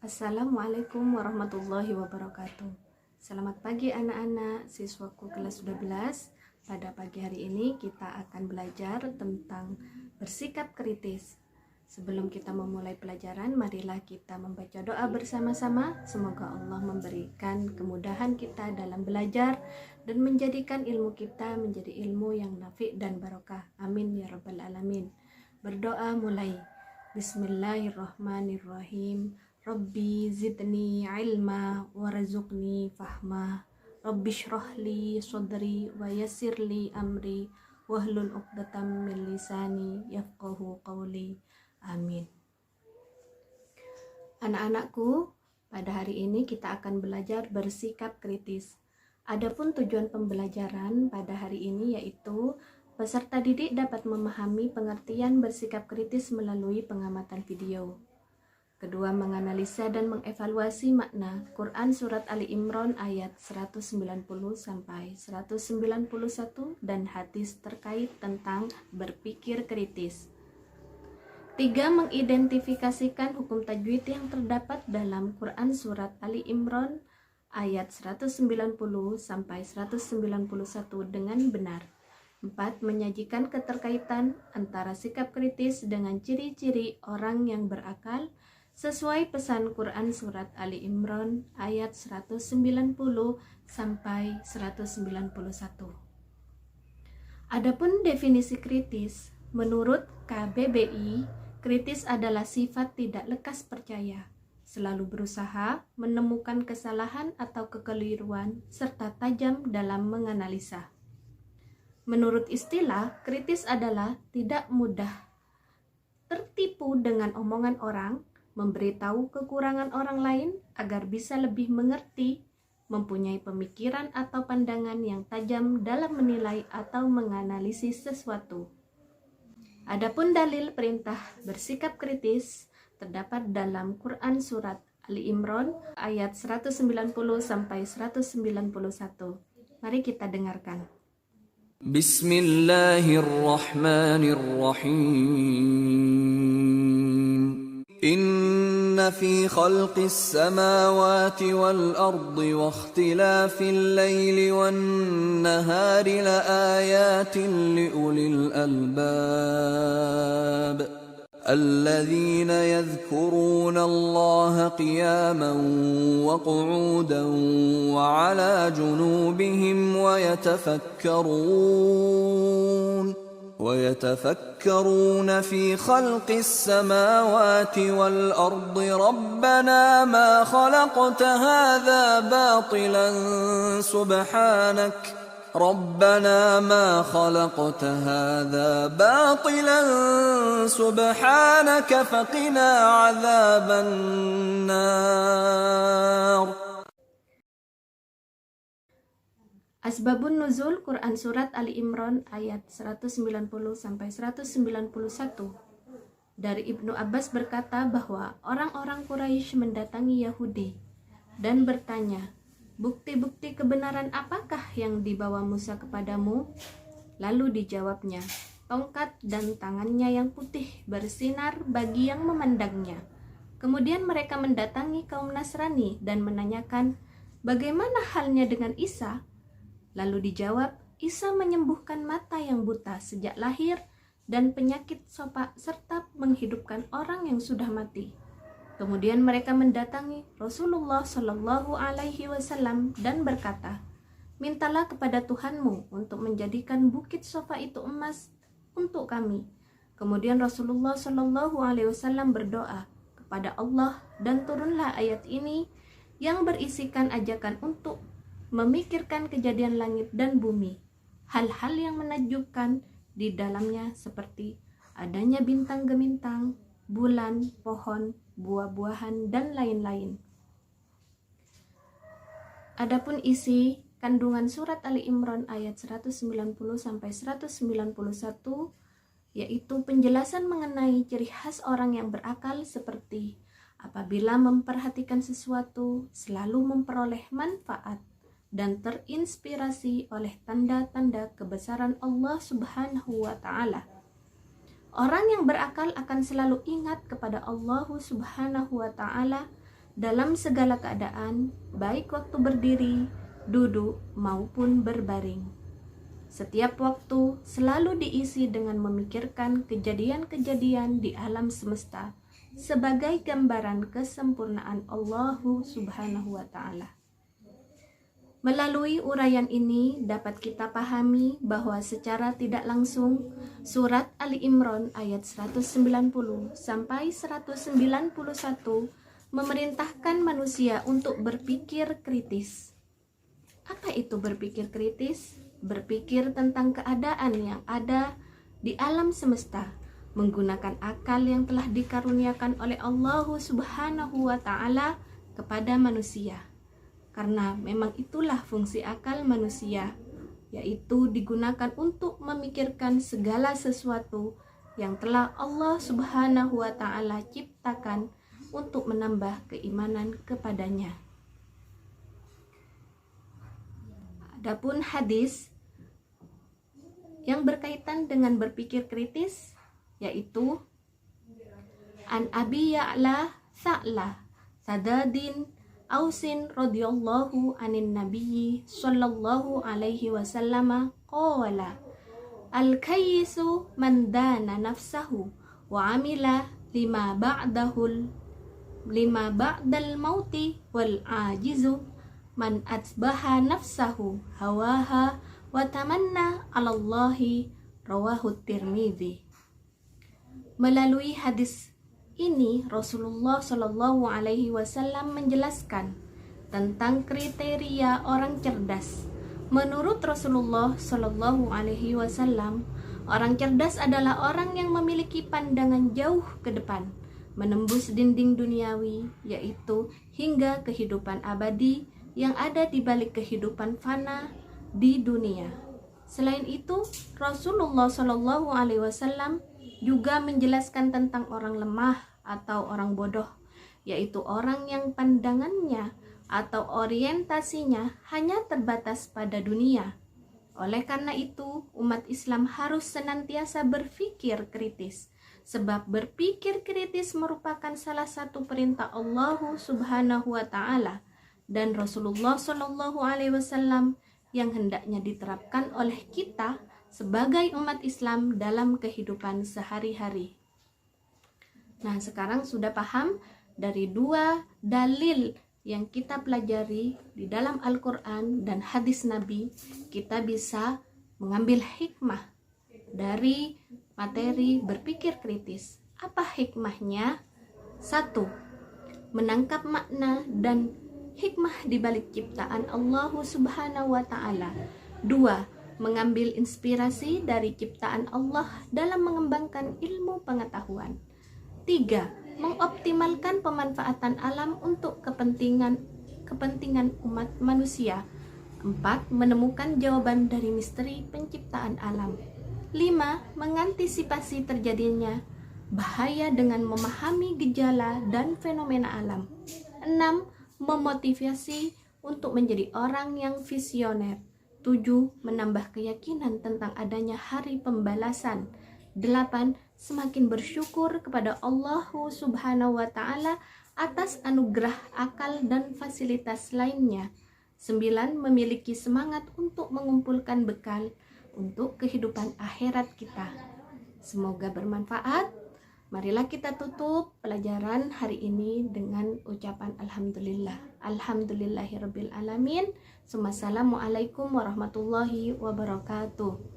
Assalamualaikum warahmatullahi wabarakatuh. Selamat pagi anak-anak siswaku kelas 12. Pada pagi hari ini kita akan belajar tentang bersikap kritis. Sebelum kita memulai pelajaran, marilah kita membaca doa bersama-sama. Semoga Allah memberikan kemudahan kita dalam belajar dan menjadikan ilmu kita menjadi ilmu yang nafi' dan barokah. Amin ya rabbal alamin. Berdoa mulai. Bismillahirrahmanirrahim. Rabbi zidni ilma warzuqni fahma. Rabbi shrahli sadri wa yassirli amri wahlul 'uqdatam min lisani yafqahu qawli. Amin. Anak-anakku, pada hari ini kita akan belajar bersikap kritis. Adapun tujuan pembelajaran pada hari ini yaitu peserta didik dapat memahami pengertian bersikap kritis melalui pengamatan video. Kedua, menganalisa dan mengevaluasi makna Quran Surat Ali Imran ayat 190 sampai 191 dan hadis terkait tentang berpikir kritis. 3. Mengidentifikasikan hukum tajwid yang terdapat dalam Quran Surat Ali Imran ayat 190 sampai 191 dengan benar. 4. Menyajikan keterkaitan antara sikap kritis dengan ciri-ciri orang yang berakal sesuai pesan Quran Surat Ali Imran ayat 190 sampai 191. Adapun definisi kritis, menurut KBBI, kritis adalah sifat tidak lekas percaya, selalu berusaha menemukan kesalahan atau kekeliruan serta tajam dalam menganalisa. Menurut istilah, kritis adalah tidak mudah tertipu dengan omongan orang, memberitahu kekurangan orang lain agar bisa lebih mengerti, mempunyai pemikiran atau pandangan yang tajam dalam menilai atau menganalisis sesuatu. Adapun dalil perintah bersikap kritis terdapat dalam Quran Surat Ali Imran ayat 190 sampai 191. Mari kita dengarkan. Bismillahirrahmanirrahim. Inna fi khalqis samawati wal ardi wa ikhtilafil laili wan nahari la ayatin li ulil albab alladhina yadhkuruna Allaha qiyaman wa qu'udan wa 'ala junubihim wa يتفكرون في خلق السماوات والأرض ربنا ما خلقت هذا باطلا سبحانك فقنا عذاب النار. Asbabun Nuzul Quran Surat Ali Imran ayat 190 sampai 191. Dari Ibnu Abbas berkata bahwa orang-orang Quraisy mendatangi Yahudi dan bertanya, "Bukti-bukti kebenaran apakah yang dibawa Musa kepadamu?" Lalu dijawabnya, "Tongkat dan tangannya yang putih bersinar bagi yang memandangnya." Kemudian mereka mendatangi kaum Nasrani dan menanyakan, "Bagaimana halnya dengan Isa?" Lalu dijawab, Isa menyembuhkan mata yang buta sejak lahir dan penyakit sopak serta menghidupkan orang yang sudah mati. Kemudian mereka mendatangi Rasulullah Shallallahu Alaihi Wasallam dan berkata, "Mintalah kepada Tuhanmu untuk menjadikan bukit sofa itu emas untuk kami." Kemudian Rasulullah Shallallahu Alaihi Wasallam berdoa kepada Allah dan turunlah ayat ini yang berisikan ajakan untuk memikirkan kejadian langit dan bumi, hal-hal yang menakjubkan di dalamnya seperti adanya bintang gemintang, bulan, pohon, buah-buahan, dan lain-lain. Adapun isi kandungan surat Ali Imran ayat 190 sampai 191 yaitu penjelasan mengenai ciri khas orang yang berakal seperti apabila memperhatikan sesuatu selalu memperoleh manfaat dan terinspirasi oleh tanda-tanda kebesaran Allah Subhanahu wa Ta'ala. Orang yang berakal akan selalu ingat kepada Allah Subhanahu wa Ta'ala dalam segala keadaan, baik waktu berdiri, duduk, maupun berbaring. Setiap waktu selalu diisi dengan memikirkan kejadian-kejadian di alam semesta sebagai gambaran kesempurnaan Allah Subhanahu wa Ta'ala. Melalui uraian ini dapat kita pahami bahwa secara tidak langsung surat Ali Imran ayat 190 sampai 191 memerintahkan manusia untuk berpikir kritis. Apa itu berpikir kritis? Berpikir tentang keadaan yang ada di alam semesta menggunakan akal yang telah dikaruniakan oleh Allah Subhanahu wa Ta'ala kepada manusia. Karena memang itulah fungsi akal manusia, yaitu digunakan untuk memikirkan segala sesuatu yang telah Allah Subhanahu wa Ta'ala ciptakan untuk menambah keimanan kepadanya. Adapun hadis yang berkaitan dengan berpikir kritis, yaitu An Abi Ya'la Sa'la Sadadin Ausin radhiyallahu anin nabiyyi sallallahu alaihi wasallam qala al-kayyisu man dana nafsahu wa amila lima ba'dal mauti wal ajizu man atbaha nafsahu hawaha wa tamanna 'ala Allahi, rawahu Tirmidzi. Melalui hadis ini Rasulullah Shallallahu Alaihi Wasallam menjelaskan tentang kriteria orang cerdas. Menurut Rasulullah Shallallahu Alaihi Wasallam, orang cerdas adalah orang yang memiliki pandangan jauh ke depan, menembus dinding duniawi, yaitu hingga kehidupan abadi yang ada di balik kehidupan fana di dunia. Selain itu, Rasulullah Shallallahu Alaihi Wasallam juga menjelaskan tentang orang lemah atau orang bodoh, yaitu orang yang pandangannya atau orientasinya hanya terbatas pada dunia. Oleh karena itu, umat Islam harus senantiasa berpikir kritis, sebab berpikir kritis merupakan salah satu perintah Allah Subhanahu wa Ta'ala dan Rasulullah Shallallahu Alaihi Wasallam yang hendaknya diterapkan oleh kita sebagai umat Islam dalam kehidupan sehari-hari. Nah, sekarang sudah paham dari dua dalil yang kita pelajari di dalam Al-Quran dan hadis Nabi, kita bisa mengambil hikmah dari materi berpikir kritis. Apa hikmahnya? 1. Menangkap makna dan hikmah di balik ciptaan Allah Subhanahu wa Ta'ala. 2. Mengambil inspirasi dari ciptaan Allah dalam mengembangkan ilmu pengetahuan. 3. Mengoptimalkan pemanfaatan alam untuk kepentingan umat manusia. 4. Menemukan jawaban dari misteri penciptaan alam. 5. Mengantisipasi terjadinya bahaya dengan memahami gejala dan fenomena alam. 6. Memotivasi untuk menjadi orang yang visioner. 7. Menambah keyakinan tentang adanya hari pembalasan. 8. Semakin bersyukur kepada Allah Subhanahu wa Ta'ala atas anugerah akal dan fasilitas lainnya. 9. Memiliki semangat untuk mengumpulkan bekal untuk kehidupan akhirat kita. Semoga bermanfaat. Marilah kita tutup pelajaran hari ini dengan ucapan Alhamdulillah. Alhamdulillahirabbil alamin. Assalamualaikum warahmatullahi wabarakatuh.